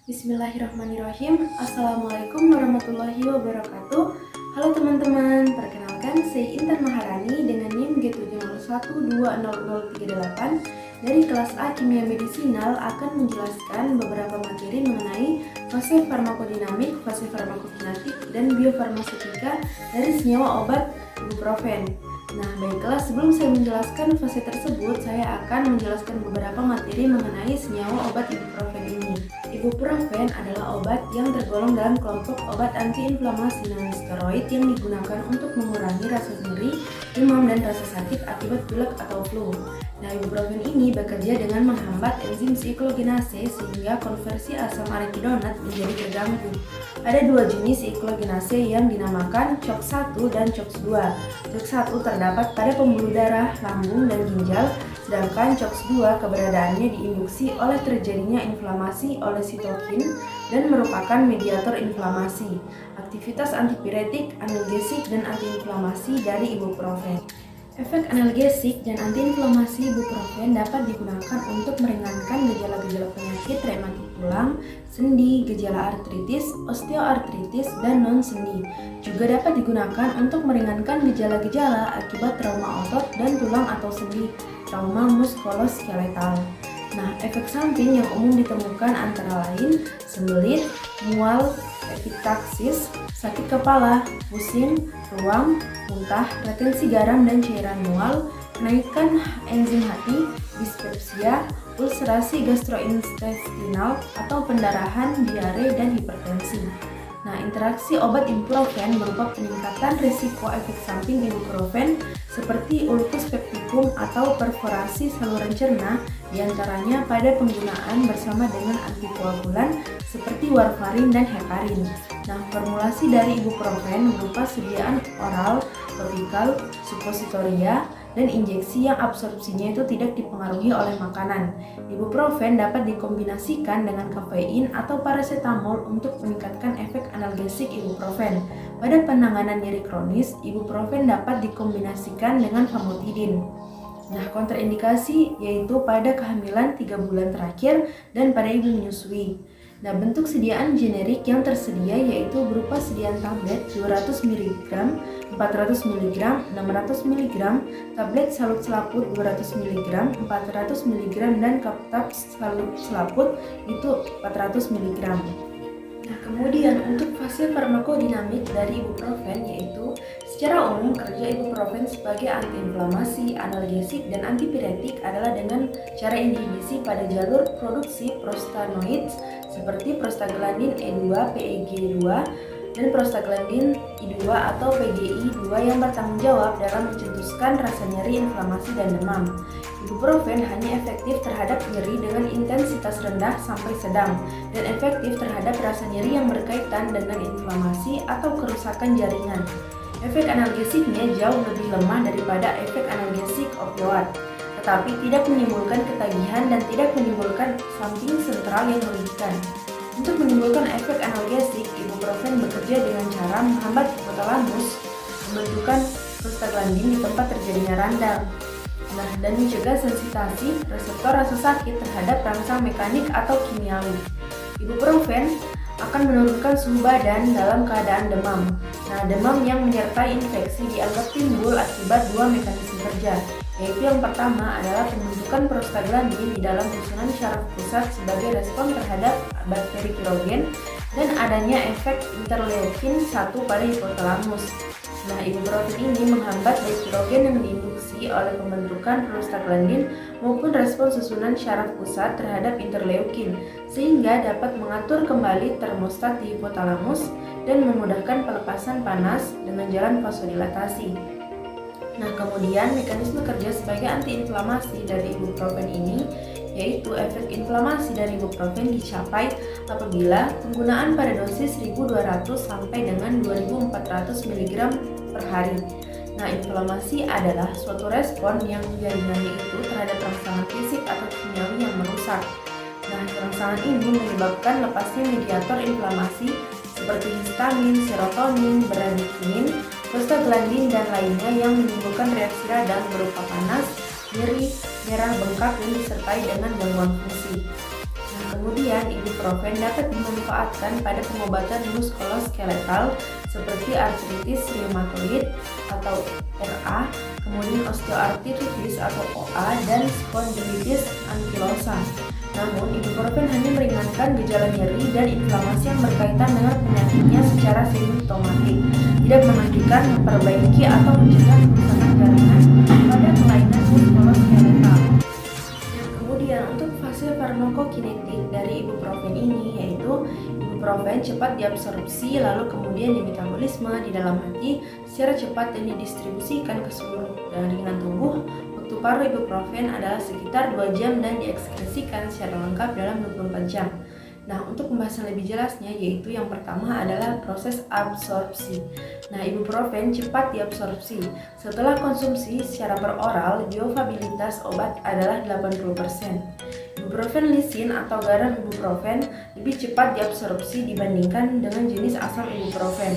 Bismillahirrahmanirrahim. Assalamualaikum warahmatullahi wabarakatuh. Halo teman-teman, perkenalkan saya Intan Maharani dengan NIM G701200038 dari kelas A Kimia Medisinal akan menjelaskan beberapa materi mengenai fase farmakodinamik, fase farmakokinetik, dan biofarmaseutika dari senyawa obat ibuprofen. Nah, baiklah, sebelum saya menjelaskan fase tersebut, saya akan menjelaskan beberapa materi mengenai senyawa obat ibuprofen ini. Ibuprofen adalah obat yang tergolong dalam kelompok obat antiinflamasi non-steroid yang digunakan untuk mengurangi rasa nyeri, demam, dan rasa sakit akibat pilek atau flu. Nah, ibuprofen ini bekerja dengan menghambat enzim siklogenase sehingga konversi asam arachidonat menjadi terganggu. Ada dua jenis siklogenase yang dinamakan COX-1 dan COX-2. COX-1 terdapat pada pembuluh darah, lambung, dan ginjal, sedangkan COX-2 keberadaannya diinduksi oleh terjadinya inflamasi oleh sitokin dan merupakan mediator inflamasi. Aktivitas antipiretik, analgesik, dan antiinflamasi dari ibuprofen. Efek analgesik dan antiinflamasi ibuprofen dapat digunakan untuk meringankan gejala-gejala penyakit rematik tulang, sendi, gejala artritis, osteoartritis, dan non-sendi. Juga dapat digunakan untuk meringankan gejala-gejala akibat trauma otot dan tulang atau sendi, trauma muskuloskeletal. Nah, efek samping yang umum ditemukan antara lain sembelit, mual, epitaksis, sakit kepala, pusing, ruam, muntah, retensi garam dan cairan mual, kenaikan enzim hati, dispepsia, ulcerasi gastrointestinal atau pendarahan, diare, dan hipertensi. Nah, interaksi obat ibuprofen berupa peningkatan risiko efek samping ibuprofen seperti ulcus pepticum atau perforasi saluran cerna, diantaranya pada penggunaan bersama dengan antikoagulan seperti warfarin dan heparin. Nah, formulasi dari ibuprofen berupa sediaan oral, topikal, suppositoria, dan injeksi yang absorpsinya itu tidak dipengaruhi oleh makanan. Ibuprofen dapat dikombinasikan dengan kafein atau paracetamol untuk meningkatkan efek analgesik ibuprofen. Pada penanganan nyeri kronis, ibuprofen dapat dikombinasikan dengan famotidin. Nah, kontraindikasi yaitu pada kehamilan 3 bulan terakhir dan pada ibu menyusui. Nah, bentuk sediaan generik yang tersedia yaitu berupa sediaan tablet 200 mg, 400 mg, 600 mg, tablet salut selaput 200 mg, 400 mg, dan kaptab salut selaput itu 400 mg. Nah, kemudian untuk fase farmakodinamik dari ibuprofen yaitu secara umum kerja ibuprofen sebagai antiinflamasi, analgesik, dan antipiretik adalah dengan cara inhibisi pada jalur produksi prostanoids seperti prostaglandin E2, PEG2, dan prostaglandin I2 atau PGI2 yang bertanggung jawab dalam mencetuskan rasa nyeri, inflamasi, dan demam. Ibuprofen hanya efektif terhadap nyeri dengan intensitas rendah sampai sedang dan efektif terhadap rasa nyeri yang berkaitan dengan inflamasi atau kerusakan jaringan. Efek analgesiknya jauh lebih lemah daripada efek analgesik opioid, tetapi tidak menimbulkan ketagihan dan tidak menimbulkan samping sentral yang merugikan. Untuk menimbulkan efek analgesik, ibuprofen bekerja dengan cara menghambat hipotalamus, membentukkan prostaglandin di tempat terjadinya radang. Nah, dan mencegah sensitasi reseptor rasa sakit terhadap rangsang mekanik atau kimiawi. Ibuprofen akan menurunkan suhu badan dalam keadaan demam. Nah, demam yang menyertai infeksi dianggap timbul akibat dua mekanisme kerja, yaitu yang pertama adalah pembentukan prostaglandin di dalam susunan syaraf pusat sebagai respon terhadap bakteri pirogen dan adanya efek interleukin 1 pada hipotalamus. Nah, ibuprofen ini menghambat baik pirogen yang diinduksi oleh pembentukan prostaglandin maupun respon susunan syaraf pusat terhadap interleukin, sehingga dapat mengatur kembali termostat di hipotalamus dan memudahkan pelepasan panas dengan jalan vasodilatasi. Nah, kemudian mekanisme kerja sebagai antiinflamasi dari ibuprofen ini yaitu efek inflamasi dari ibuprofen dicapai apabila penggunaan pada dosis 1200 sampai dengan 2400 mg per hari. Nah, inflamasi adalah suatu respon yang jaringannya itu terhadap rangsangan fisik atau kimiawi yang merusak. Nah, rangsangan ini menyebabkan lepasnya mediator inflamasi seperti histamin, serotonin, bradikinin, prostaglandin, dan lainnya yang menimbulkan reaksi radang berupa panas, nyeri, merah, bengkak, dan disertai dengan gangguan fungsi. Nah, kemudian ibuprofen dapat dimanfaatkan pada pengobatan muskuloskeletal seperti artritis reumatoid atau RA, kemudian osteoartritis atau OA, dan spondilitis ankilosa. Namun, ibuprofen hanya meringankan gejala nyeri dan inflamasi yang berkaitan dengan penyakitnya secara simptomatik, tidak menunjukkan, memperbaiki, atau mencegah kerusakan jaringan pada kelainan muskuloskeletal. Kemudian untuk fase farmakokinetik dari ibuprofen ini yaitu ibuprofen cepat diabsorpsi lalu kemudian dimetabolisme di dalam hati secara cepat dan didistribusikan ke seluruh jaringan tubuh. Waktu paru ibuprofen adalah sekitar 2 jam dan diekskresikan secara lengkap dalam 24 jam. Nah, untuk pembahasan lebih jelasnya yaitu yang pertama adalah proses absorpsi. Nah, ibuprofen cepat diabsorpsi. Setelah konsumsi secara peroral, biofabilitas obat adalah 80%. Ibuprofen lisin atau garam ibuprofen lebih cepat diabsorpsi dibandingkan dengan jenis asam ibuprofen.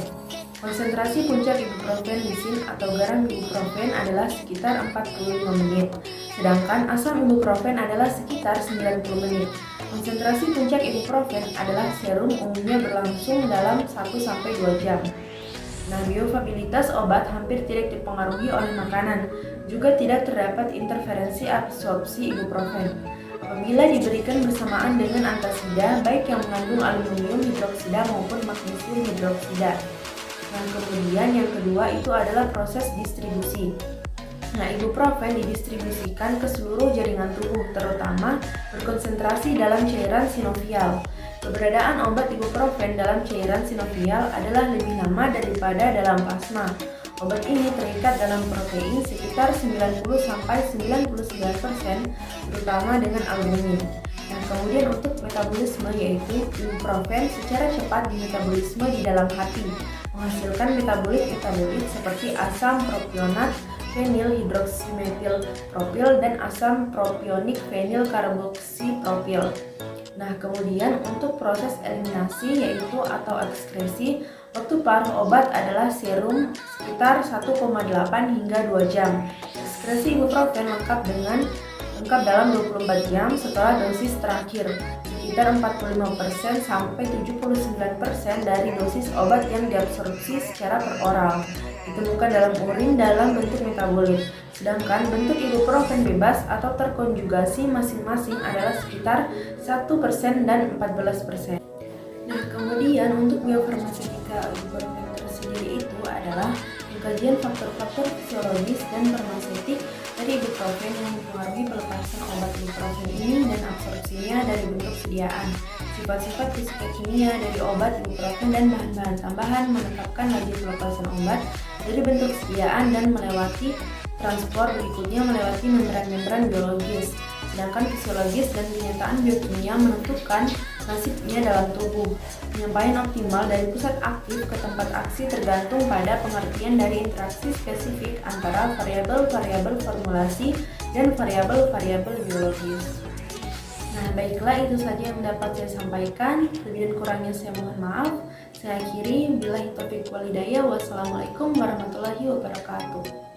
Konsentrasi puncak ibuprofen lisin atau garam ibuprofen adalah sekitar 45 menit, sedangkan asam ibuprofen adalah sekitar 90 menit. Konsentrasi puncak ibuprofen adalah serum umumnya berlangsung dalam 1-2 jam. Nah, biofabilitas obat hampir tidak dipengaruhi oleh makanan, juga tidak terdapat interferensi absorpsi ibuprofen. Apabila diberikan bersamaan dengan antasida, baik yang mengandung aluminium hidroksida maupun magnesium hidroksida. Nah, kemudian yang kedua itu adalah proses distribusi. Nah, ibuprofen didistribusikan ke seluruh jaringan tubuh, terutama berkonsentrasi dalam cairan sinovial. Keberadaan obat ibuprofen dalam cairan sinovial adalah lebih lama daripada dalam plasma. Obat ini terikat dalam protein sekitar 90-99%, terutama dengan albumin. Nah, kemudian untuk metabolisme yaitu ibuprofen secara cepat dimetabolisme di dalam hati, menghasilkan metabolit seperti asam propionat, fenyl hidroksimetil propil, dan asam propionik fenyl karboksipropil. Nah, kemudian untuk proses eliminasi yaitu atau ekskresi, waktu paruh obat adalah serum sekitar 1,8 hingga 2 jam. Ekskresi ibuprofen lengkap dalam 24 jam setelah dosis terakhir, sekitar 45% sampai 79% dari dosis obat yang diabsorpsi secara peroral ditemukan dalam urin dalam bentuk metabolit, sedangkan bentuk ibuprofen bebas atau terkonjugasi masing-masing adalah sekitar 1% dan 14%. Nah, kemudian untuk biofarmaseutika ibuprofen tersendiri itu adalah pengkajian faktor-faktor fisiologis dan farmaseutik dari ibuprofen yang mempengaruhi pelepasan obat ibuprofen ini dan absorpsinya dari bentuk sediaan, sifat-sifat fisika kimia dari obat ibuprofen dan bahan-bahan tambahan, menetapkan laju pelepasan obat dari bentuk sediaan dan melewati transport berikutnya melewati membran-membran biologis. Sedangkan fisiologis dan kenyataan biokimia menentukan nasibnya dalam tubuh. Penyampaian optimal dari pusat aktif ke tempat aksi tergantung pada pengertian dari interaksi spesifik antara variabel-variabel formulasi dan variabel-variabel biologis. Nah, baiklah, itu saja yang dapat saya sampaikan. Lebih dan kurangnya saya mohon maaf. Saya akhiri, billahi taufiq wal hidayah. Wassalamualaikum warahmatullahi wabarakatuh.